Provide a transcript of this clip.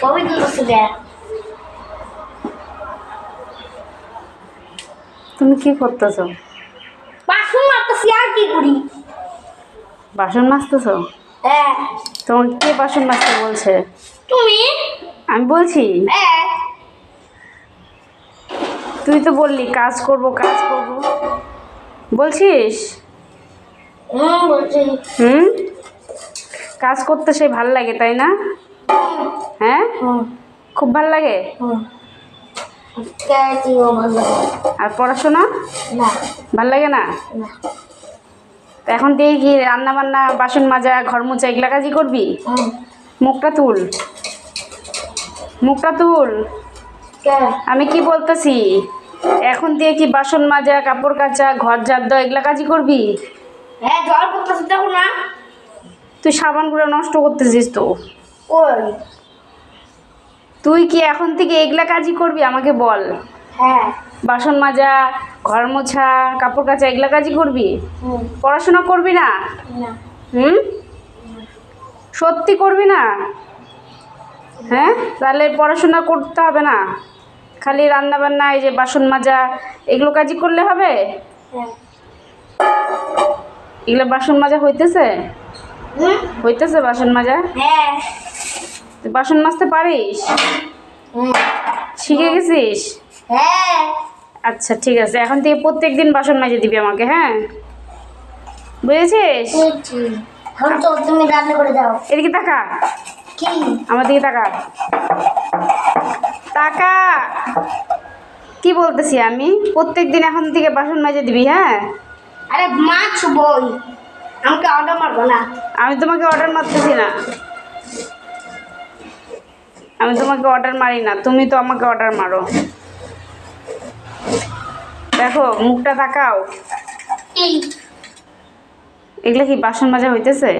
ছবি তুলতেছে দেখ। তুমি কি করতেছো? বাসন মাজতেছি, আর কি করি? বাসন মাজতেছো? হ্যাঁ। তোমাকে কে বাসন মাজতে বলছে? তুমি? আমি বলছি? হ্যাঁ। তুই তো বললি কাজ করব কাজ করব, বলছিস? বলছি। কাজ করতে সে ভাল লাগে তাই না? হ্যাঁ, খুব ভাল লাগে। আর পড়াশোনা না, ভাল লাগে না? না। তা এখন দিয়ে কি রান্না বান্না, বাসন মাজা, ঘর মোছা এগুলা কাজই করবি? মুখটা তুল, মুখটা তুল। আমি কি বলতেছি, এখন দিয়ে কি বাসন মাজা, কাপড় কাচা, ঘর ঝাড় দেওয়া এগুলা কাজই করবি? হ্যাঁ, জল পড়তেছে দেখো না। তুই সাবানগুলো নষ্ট করতেছিস তো। ওই তুই কি এখন থেকে এগুলা কাজই করবি আমাকে বল? হ্যাঁ। বাসন মাজা, ঘর মোছা, কাপড় কাচা এগুলা কাজই করবি? পড়াশোনা করবি না? না। সত্যি করবি না? হ্যাঁ, তাহলে পড়াশোনা করতে হবে না, খালি রান্না বান্না, এই যে বাসন মাজা এগুলো কাজই করলে হবে? এগুলো বাসন মাজা হইতেছে? হইতেছে বাসন মাজা? হ্যাঁ। তুই বাসন মাজতে পারিস? শিখে গেছিস? হ্যাঁ। আচ্ছা ঠিক আছে, এখন থেকে প্রত্যেক দিন বাসন মাজে দিবি আমাকে, হ্যাঁ? বুঝেছিস? তো তুমি রান্না করে দাও। এদিকে তাকা, কি? আমার দিকে তাকা, তাকা। কি বলতেছি আমি, প্রত্যেক দিন এখন থেকে বাসন মাজে দিবি, হ্যাঁ? আরে মাছ বই, আমাকে অর্ডার মারবো না। আমি তোমাকে অর্ডার মারতেছি না, আমি তোমাকে অর্ডার মারি না, তুমি তো আমাকে অর্ডার মারো। দেখো মুখটা তাকাও। এই এগুলা কি বাসন মাজা হইতেছে?